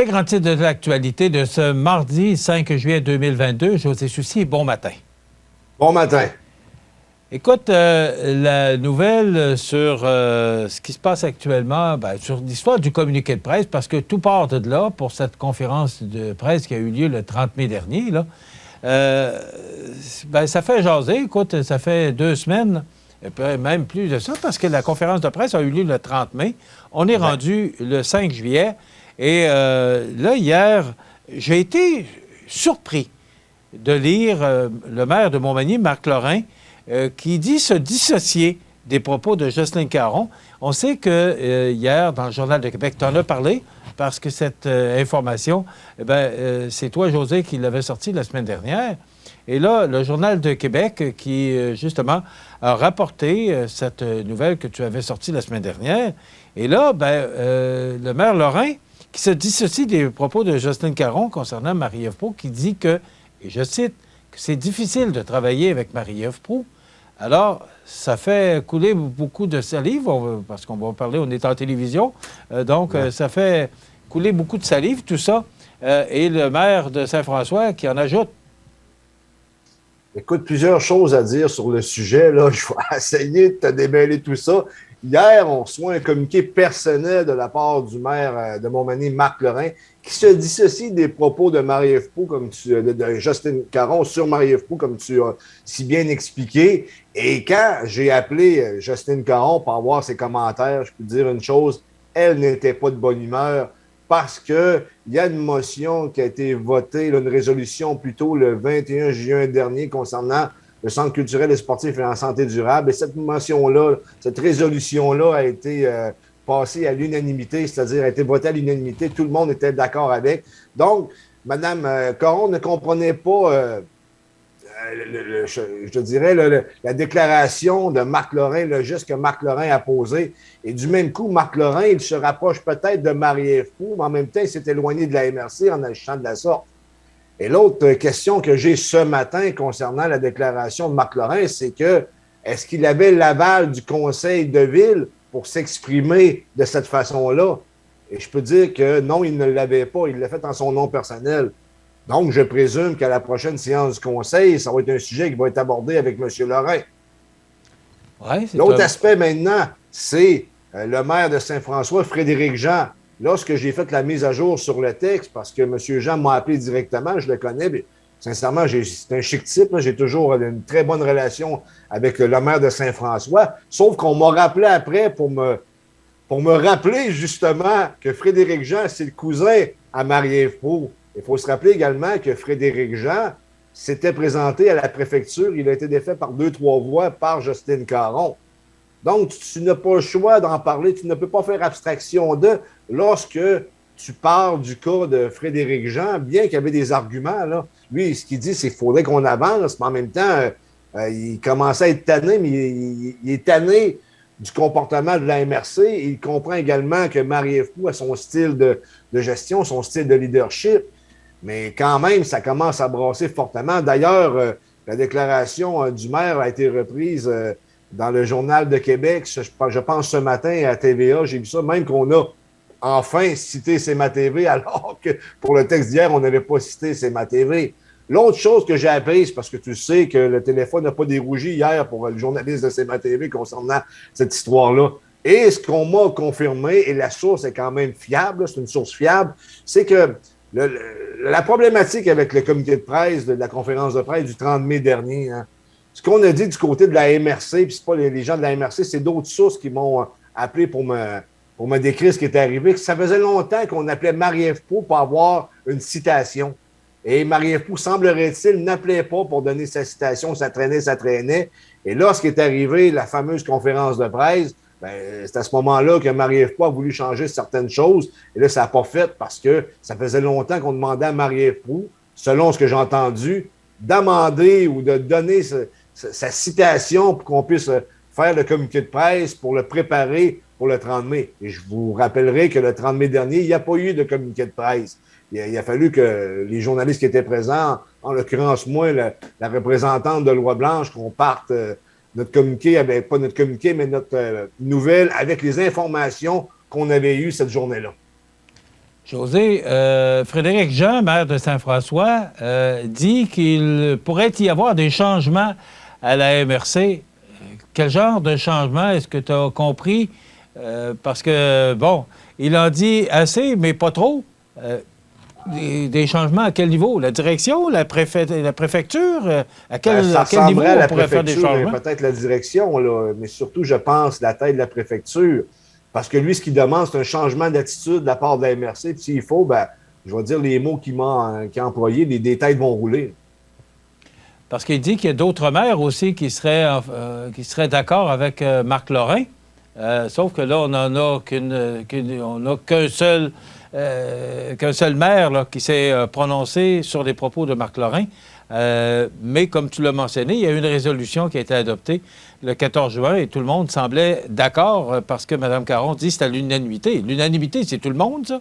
grands titres de l'actualité de ce mardi 5 juillet 2022. José Soucy, bon matin. Bon matin. Écoute, la nouvelle sur ce qui se passe actuellement, sur l'histoire du communiqué de presse, parce que tout part de là pour cette conférence de presse qui a eu lieu le 30 mai dernier, là. Ça fait jaser. Écoute, ça fait 2 semaines, et puis même plus de ça, parce que la conférence de presse a eu lieu le 30 mai. On est rendu le 5 juillet. Et là, hier, j'ai été surpris de lire le maire de Montmagny, Marc Lorrain, qui dit se dissocier des propos de Jocelyne Caron. On sait que hier, dans le Journal de Québec, tu en as parlé, parce que cette information, c'est toi, José, qui l'avais sortie la semaine dernière. Et là, le Journal de Québec, qui, justement, a rapporté cette nouvelle que tu avais sortie la semaine dernière. Et là, le maire Lorrain, qui se dissocie des propos de Jocelyne Caron concernant Marie-Ève Proulx, qui dit que, et je cite, que c'est difficile de travailler avec Marie-Ève Proulx. Alors, ça fait couler beaucoup de salive, parce qu'on va parler, on est en télévision, ça fait couler beaucoup de salive, tout ça. Et le maire de Saint-François qui en ajoute. Écoute, plusieurs choses à dire sur le sujet. Là, je vais essayer de te démêler tout ça. Hier, on reçoit un communiqué personnel de la part du maire de Montmagny, Marc Lorrain, qui se dissocie des propos de Marie-Ève Proulx, de Jocelyne Caron sur Marie-Ève Proulx, comme tu as si bien expliqué. Et quand j'ai appelé Jocelyne Caron pour avoir ses commentaires, je peux te dire une chose, elle n'était pas de bonne humeur parce qu'il y a une motion qui a été votée, là, une résolution plutôt le 21 juin dernier concernant le Centre culturel et sportif et en santé durable. Et cette motion-là, cette résolution-là a été passée à l'unanimité, c'est-à-dire a été votée à l'unanimité. Tout le monde était d'accord avec. Donc, Mme Caron ne comprenait pas, je dirais, la déclaration de Marc Lorrain, le geste que Marc Lorrain a posé. Et du même coup, Marc Lorrain, il se rapproche peut-être de Marie-Ève Proulx, mais en même temps, il s'est éloigné de la MRC en agissant de la sorte. Et l'autre question que j'ai ce matin concernant la déclaration de Marc Lorrain, c'est que est-ce qu'il avait l'aval du conseil de ville pour s'exprimer de cette façon-là? Et je peux dire que non, il ne l'avait pas. Il l'a fait en son nom personnel. Donc, je présume qu'à la prochaine séance du conseil, ça va être un sujet qui va être abordé avec M. Lorrain. Ouais, l'autre aspect maintenant, c'est le maire de Saint-François, Frédéric Jean. Lorsque j'ai fait la mise à jour sur le texte, parce que M. Jean m'a appelé directement, je le connais, mais sincèrement, c'est un chic type. J'ai toujours une très bonne relation avec le maire de Saint-François. Sauf qu'on m'a rappelé après pour me rappeler justement que Frédéric Jean, c'est le cousin à Marie-Ève Proulx. Il faut se rappeler également que Frédéric Jean s'était présenté à la préfecture. Il a été défait par 2-3 voix par Jocelyne Caron. Donc, tu n'as pas le choix d'en parler. Tu ne peux pas faire abstraction de lorsque tu parles du cas de Frédéric Jean, bien qu'il y avait des arguments. Là. Lui, ce qu'il dit, c'est qu'il faudrait qu'on avance, mais en même temps, il commençait à être tanné, mais il est tanné du comportement de la MRC. Il comprend également que Marie-Ève Proulx a son style de gestion, son style de leadership, mais quand même, ça commence à brasser fortement. D'ailleurs, la déclaration du maire a été reprise dans le Journal de Québec, je pense ce matin à TVA, j'ai vu ça, même qu'on a enfin cité CMA-TV, alors que pour le texte d'hier, on n'avait pas cité CMA-TV. L'autre chose que j'ai apprise, parce que tu sais que le téléphone n'a pas dérougi hier pour le journaliste de CMA-TV concernant cette histoire-là, et ce qu'on m'a confirmé, et la source est quand même fiable, c'est une source fiable, c'est que la problématique avec le communiqué de presse, de la conférence de presse du 30 mai dernier, hein, ce qu'on a dit du côté de la MRC, puis c'est pas les gens de la MRC, c'est d'autres sources qui m'ont appelé pour me décrire ce qui était arrivé, que ça faisait longtemps qu'on appelait Marie-Ève Proulx pour avoir une citation. Et Marie-Ève Proulx, semblerait-il, n'appelait pas pour donner sa citation, ça traînait, ça traînait. Et lorsqu'il est arrivé la fameuse conférence de presse, c'est à ce moment-là que Marie-Ève Proulx a voulu changer certaines choses. Et là, ça n'a pas fait parce que ça faisait longtemps qu'on demandait à Marie-Ève Proulx, selon ce que j'ai entendu, d'amender ou de donner sa citation pour qu'on puisse faire le communiqué de presse pour le préparer pour le 30 mai. Et je vous rappellerai que le 30 mai dernier, il n'y a pas eu de communiqué de presse. Il a fallu que les journalistes qui étaient présents, en l'occurrence moi, la représentante de Loi Blanche, qu'on parte notre communiqué, pas notre communiqué, mais notre nouvelle avec les informations qu'on avait eues cette journée-là. José, Frédéric Jean, maire de Saint-François, dit qu'il pourrait y avoir des changements à la MRC. Quel genre de changement est-ce que tu as compris? Parce que, bon, il en dit assez, mais pas trop. Des changements à quel niveau? La direction, la préfecture? À quel niveau on pourrait faire des changements? Peut-être la direction, là, mais surtout, je pense, la tête de la préfecture. Parce que lui, ce qu'il demande, c'est un changement d'attitude de la part de la MRC. Puis s'il faut, ben, je vais dire les mots qu'il a employés, les têtes vont rouler. Parce qu'il dit qu'il y a d'autres maires aussi qui seraient d'accord avec Marc Lorrain. Sauf que là, on n'en a qu'un seul maire là, qui s'est prononcé sur les propos de Marc Lorrain. Mais comme tu l'as mentionné, il y a eu une résolution qui a été adoptée le 14 juin et tout le monde semblait d'accord parce que Mme Caron dit que c'est à l'unanimité. L'unanimité, c'est tout le monde, ça?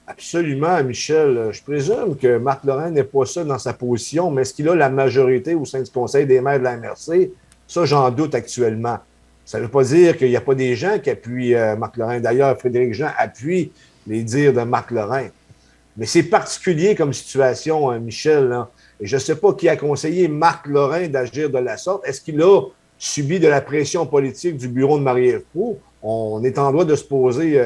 Absolument, Michel. Je présume que Marc Lorrain n'est pas seul dans sa position, mais est-ce qu'il a la majorité au sein du Conseil des maires de la MRC? Ça, j'en doute actuellement. Ça ne veut pas dire qu'il n'y a pas des gens qui appuient Marc Lorrain. D'ailleurs, Frédéric Jean appuie les dires de Marc Lorrain. Mais c'est particulier comme situation, hein, Michel. Hein? Et je ne sais pas qui a conseillé Marc Lorrain d'agir de la sorte. Est-ce qu'il a subi de la pression politique du bureau de Marie-Ève Proulx? On est en droit de se poser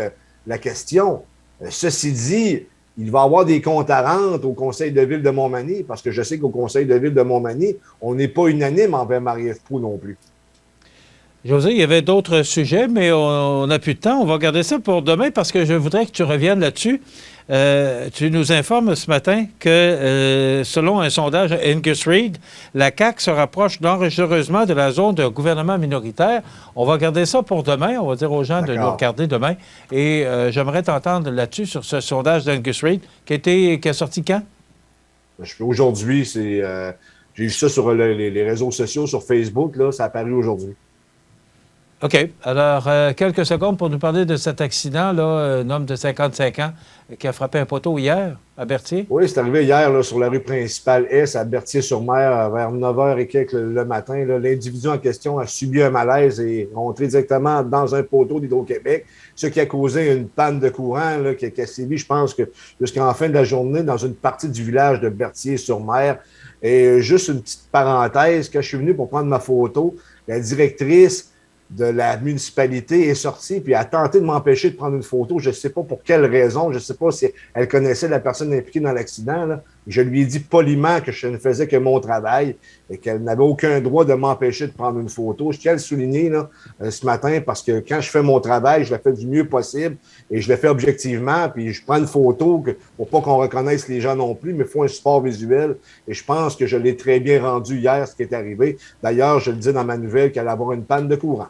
la question. Ceci dit, il va y avoir des comptes à rendre au Conseil de ville de Montmagny, parce que je sais qu'au Conseil de ville de Montmagny, on n'est pas unanime envers Marie-Ève Proulx non plus. José, il y avait d'autres sujets, mais on n'a plus de temps. On va garder ça pour demain parce que je voudrais que tu reviennes là-dessus. Tu nous informes ce matin que, selon un sondage Angus Reid, la CAQ se rapproche dangereusement de la zone de gouvernement minoritaire. On va garder ça pour demain. On va dire aux gens de nous regarder demain. Et j'aimerais t'entendre là-dessus sur ce sondage d'Angus Reid qui a sorti quand? Aujourd'hui, j'ai vu ça sur les réseaux sociaux, sur Facebook. Là, ça a apparu aujourd'hui. OK. Alors, quelques secondes pour nous parler de cet accident, là, un homme de 55 ans qui a frappé un poteau hier à Berthier. Oui, c'est arrivé hier là, sur la rue principale S à Berthier-sur-Mer vers 9h et quelques le matin. L'individu en question a subi un malaise et est rentré directement dans un poteau d'Hydro-Québec, ce qui a causé une panne de courant là, qui a sévi, je pense, que jusqu'en fin de la journée dans une partie du village de Berthier-sur-Mer. Et juste une petite parenthèse, quand je suis venu pour prendre ma photo, la directrice de la municipalité est sortie puis a tenté de m'empêcher de prendre une photo. Je ne sais pas pour quelle raison. Je ne sais pas si elle connaissait la personne impliquée dans l'accident. Là. Je lui ai dit poliment que je ne faisais que mon travail et qu'elle n'avait aucun droit de m'empêcher de prendre une photo. Je tiens à le souligner là, ce matin parce que quand je fais mon travail, je le fais du mieux possible et je le fais objectivement. Puis je prends une photo pour pas qu'on reconnaisse les gens non plus, mais il faut un support visuel. Et je pense que je l'ai très bien rendu hier, ce qui est arrivé. D'ailleurs, je le dis dans ma nouvelle qu'elle allait avoir une panne de courant.